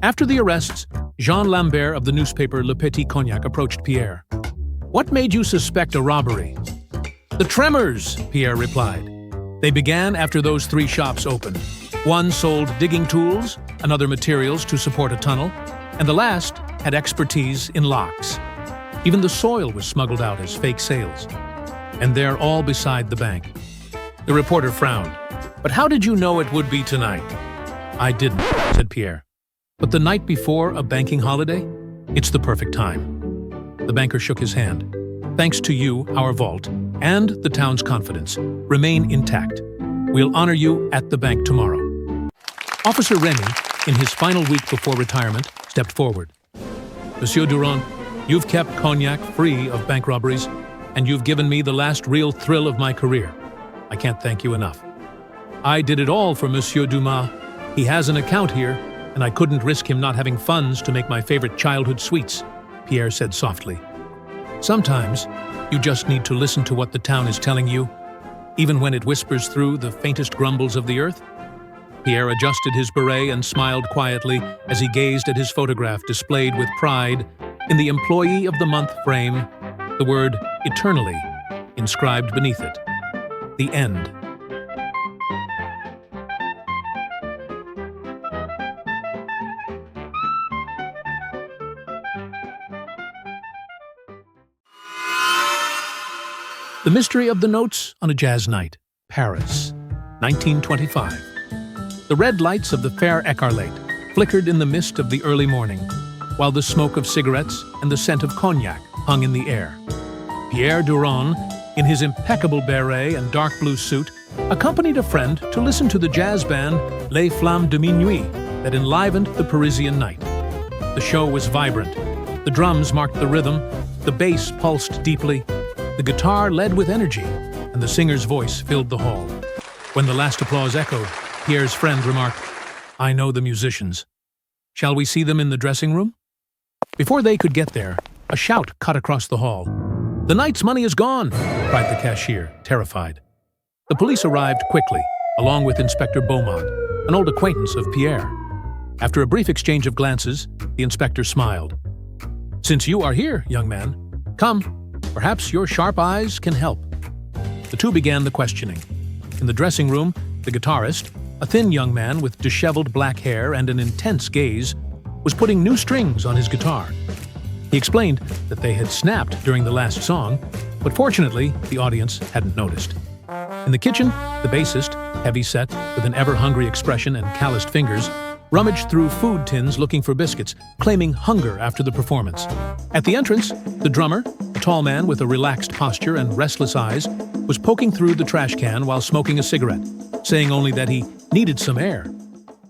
After the arrests, Jean Lambert of the newspaper Le Petit Cognac approached Pierre. "What made you suspect a robbery?" "The tremors," Pierre replied. "They began after those 3 shops opened. One sold digging tools, another materials to support a tunnel, and the last had expertise in locks. Even the soil was smuggled out as fake sales. And they're all beside the bank." The reporter frowned. "But how did you know it would be tonight?" "I didn't," said Pierre. "But the night before a banking holiday? It's the perfect time." The banker shook his hand. "Thanks to you, our vault, and the town's confidence remain intact. We'll honor you at the bank tomorrow. Officer Remy, in his final week before retirement, stepped forward. Monsieur Durand, you've kept Cognac free of bank robberies, and you've given me the last real thrill of my career. I can't thank you enough. I did it all for Monsieur Dumas. He has an account here, and I couldn't risk him not having funds to make my favorite childhood sweets, Pierre said softly. Sometimes, you just need to listen to what the town is telling you, even when it whispers through the faintest grumbles of the earth. Pierre adjusted his beret and smiled quietly as he gazed at his photograph displayed with pride in the Employee of the Month frame, the word eternally inscribed beneath it. The end. The Mystery of the Notes on a Jazz Night, Paris, 1925. The red lights of the Fair Écarlate flickered in the mist of the early morning, while the smoke of cigarettes and the scent of cognac hung in the air. Pierre Durand, in his impeccable beret and dark blue suit, accompanied a friend to listen to the jazz band Les Flammes de Minuit that enlivened the Parisian night. The show was vibrant. The drums marked the rhythm, the bass pulsed deeply, the guitar led with energy, and the singer's voice filled the hall. When the last applause echoed, Pierre's friend remarked, "I know the musicians. Shall we see them in the dressing room?" Before they could get there, a shout cut across the hall. "The night's money is gone!" cried the cashier, terrified. The police arrived quickly, along with Inspector Beaumont, an old acquaintance of Pierre. After a brief exchange of glances, the inspector smiled. "Since you are here, young man, come. Perhaps your sharp eyes can help." The two began the questioning. In the dressing room, the guitarist, a thin young man with disheveled black hair and an intense gaze, was putting new strings on his guitar. He explained that they had snapped during the last song, but fortunately, the audience hadn't noticed. In the kitchen, the bassist, heavy-set, with an ever-hungry expression and calloused fingers, rummaged through food tins looking for biscuits, claiming hunger after the performance. At the entrance, the drummer, a tall man with a relaxed posture and restless eyes, was poking through the trash can while smoking a cigarette, saying only that he needed some air.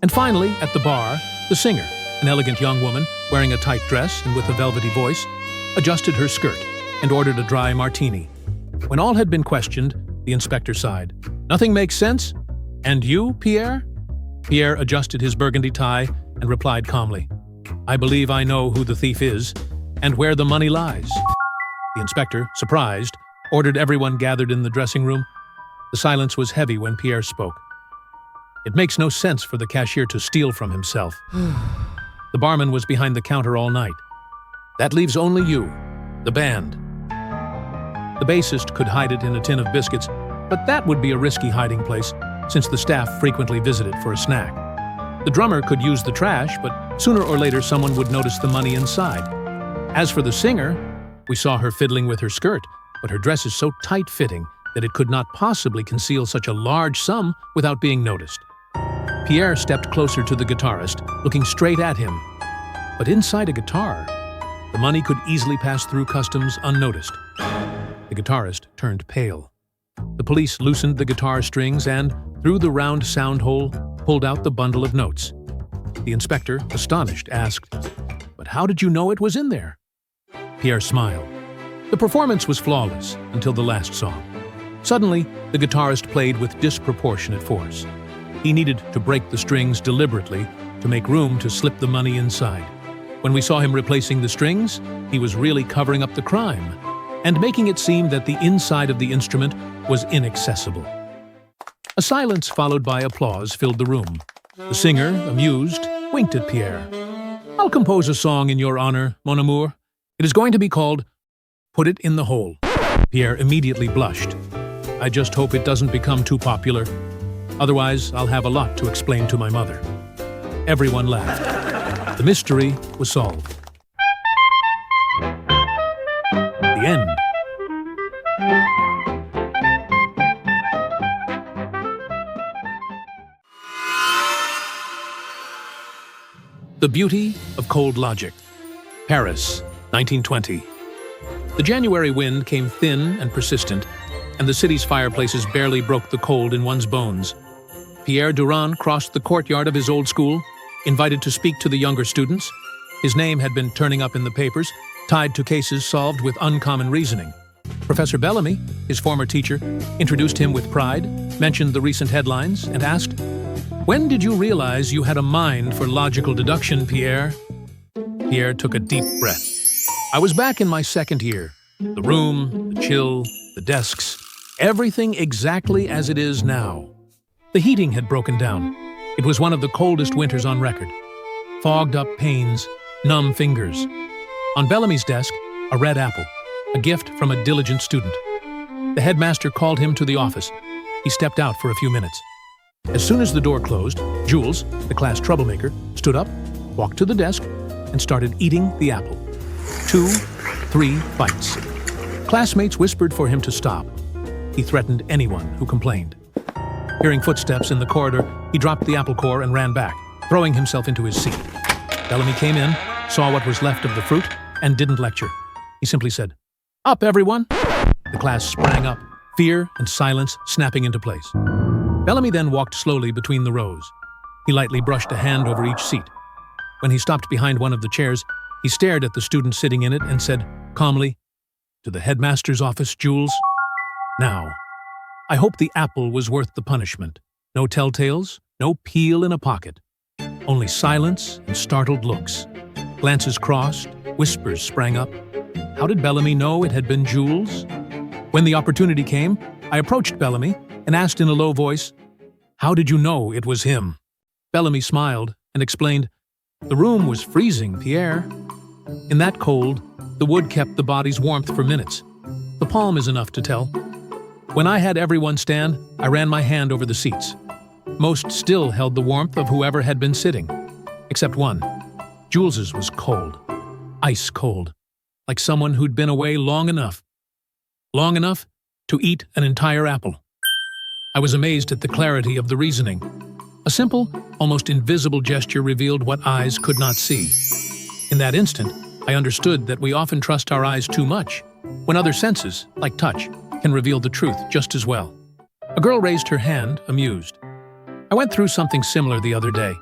And finally, at the bar, the singer, an elegant young woman wearing a tight dress and with a velvety voice, adjusted her skirt and ordered a dry martini. When all had been questioned, the inspector sighed. "Nothing makes sense? And you, Pierre?" Pierre adjusted his burgundy tie and replied calmly, "I believe I know who the thief is and where the money lies." The inspector, surprised, ordered everyone gathered in the dressing room. The silence was heavy when Pierre spoke. "It makes no sense for the cashier to steal from himself. The barman was behind the counter all night. That leaves only you, the band. The bassist could hide it in a tin of biscuits, but that would be a risky hiding place, since the staff frequently visited for a snack. The drummer could use the trash, but sooner or later someone would notice the money inside. As for the singer, we saw her fiddling with her skirt, but her dress is so tight-fitting that it could not possibly conceal such a large sum without being noticed." Pierre stepped closer to the guitarist, looking straight at him. But inside a guitar, the money could easily pass through customs unnoticed. The guitarist turned pale. The police loosened the guitar strings and, through the round sound hole, pulled out the bundle of notes. The inspector, astonished, asked, "But how did you know it was in there?" Pierre smiled. The performance was flawless until the last song. Suddenly, the guitarist played with disproportionate force. He needed to break the strings deliberately to make room to slip the money inside. When we saw him replacing the strings, he was really covering up the crime and making it seem that the inside of the instrument was inaccessible. A silence followed by applause filled the room. The singer, amused, winked at Pierre. "I'll compose a song in your honor, mon amour. It is going to be called Put It in the Hole." Pierre immediately blushed. "I just hope it doesn't become too popular. Otherwise, I'll have a lot to explain to my mother." Everyone laughed. The mystery was solved. The end. The Beauty of Cold Logic, Paris, 1920. The January wind came thin and persistent, and the city's fireplaces barely broke the cold in one's bones. Pierre Durand crossed the courtyard of his old school, invited to speak to the younger students. His name had been turning up in the papers, tied to cases solved with uncommon reasoning. Professor Bellamy, his former teacher, introduced him with pride, mentioned the recent headlines, and asked, "When did you realize you had a mind for logical deduction, Pierre?" Pierre took a deep breath. "I was back in my second year. The room, the chill, the desks, everything exactly as it is now." The heating had broken down. It was one of the coldest winters on record. Fogged up panes, numb fingers. On Bellamy's desk, a red apple, a gift from a diligent student. The headmaster called him to the office. He stepped out for a few minutes. As soon as the door closed, Jules, the class troublemaker, stood up, walked to the desk, and started eating the apple. 2, 3 bites. Classmates whispered for him to stop. He threatened anyone who complained. Hearing footsteps in the corridor, he dropped the apple core and ran back, throwing himself into his seat. Bellamy came in, saw what was left of the fruit, and didn't lecture. He simply said, "Up, everyone!" The class sprang up, fear and silence snapping into place. Bellamy then walked slowly between the rows. He lightly brushed a hand over each seat. When he stopped behind one of the chairs, he stared at the student sitting in it and said, calmly, "To the headmaster's office, Jules. Now, I hope the apple was worth the punishment. No telltales, no peel in a pocket. Only silence and startled looks. Glances crossed, whispers sprang up. How did Bellamy know it had been Jules? When the opportunity came, I approached Bellamy and asked in a low voice, 'How did you know it was him?' Bellamy smiled and explained, 'The room was freezing, Pierre. In that cold, the wood kept the body's warmth for minutes. The palm is enough to tell. When I had everyone stand, I ran my hand over the seats. Most still held the warmth of whoever had been sitting, except one. Jules's was cold, ice cold, like someone who'd been away long enough to eat an entire apple.' I was amazed at the clarity of the reasoning. A simple, almost invisible gesture revealed what eyes could not see. In that instant, I understood that we often trust our eyes too much, when other senses, like touch, can reveal the truth just as well. A girl raised her hand, amused. I went through something similar the other day.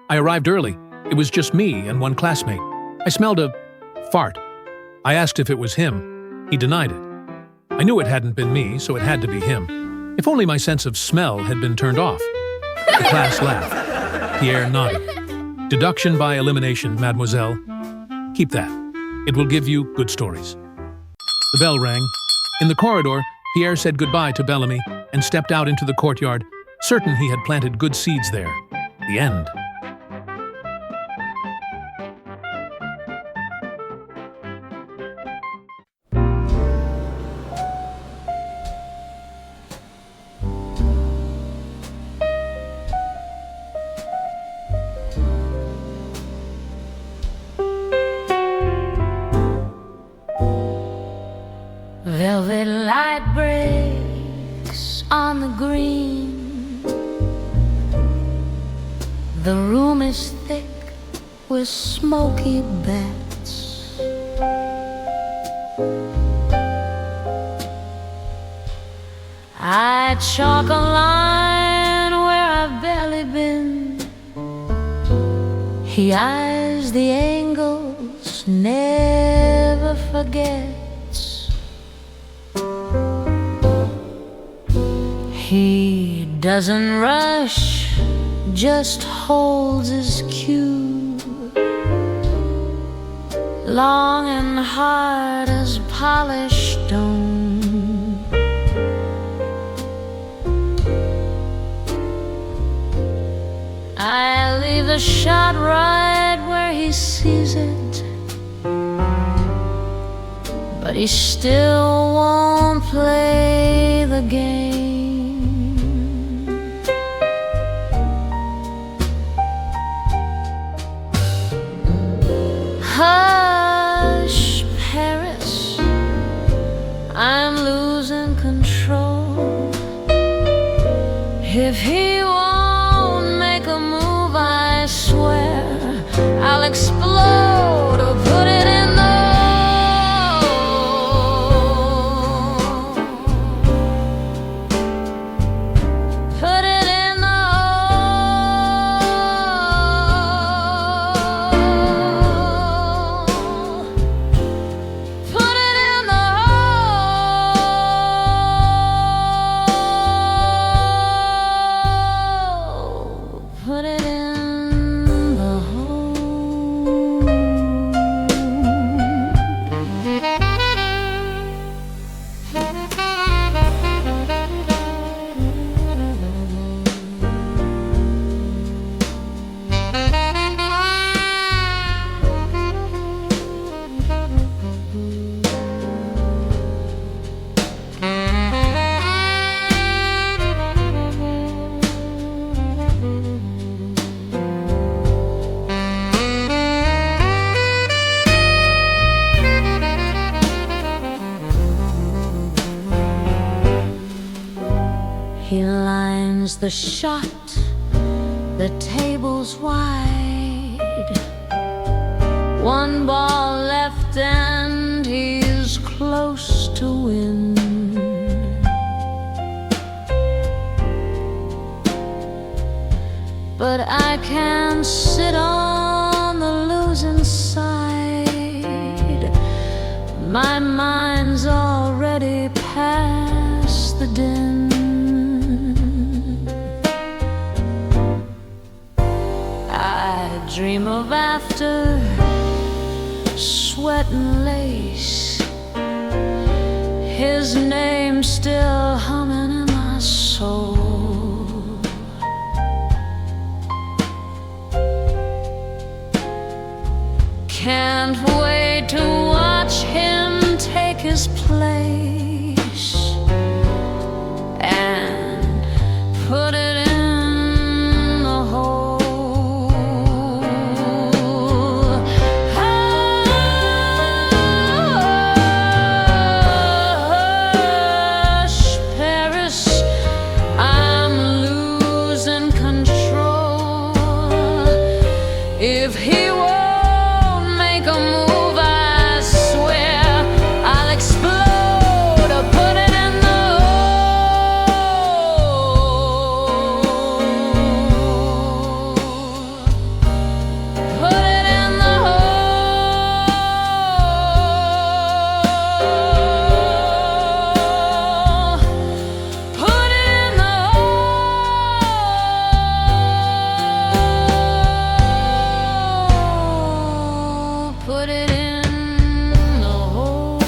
I arrived early. It was just me and one classmate. I smelled a fart. I asked if it was him. He denied it. I knew it hadn't been me, so it had to be him. If only my sense of smell had been turned off. The class laughed. Pierre nodded. "Deduction by elimination, mademoiselle. Keep that. It will give you good stories." The bell rang. In the corridor, Pierre said goodbye to Bellamy and stepped out into the courtyard, certain he had planted good seeds there. The end.
Velvet light breaks on the green. The room is thick with smoky bats. I chalk a line where I've barely been. He eyes the angles, never forgets. He doesn't rush, just holds his cue, long and hard as polished stone. I leave the shot right where he sees it, but he still won't play the game. Hush, Paris, I'm losing control. If he won't make a move, I swear I'll explode or put it in the lines the shot, the table's wide. One ball left and he's close to win. But I can't sit on the losing side. My mind's already past the din. I dream of after, sweat and lace, his name still humming in my soul. Can't wait to watch him take his place and put it in the hole. Hush, Paris, I'm losing control. If he were a move, I swear I'll explode or put it in the hole. Put it in the hole. Put it in the hole. Put it in the hole.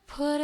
Put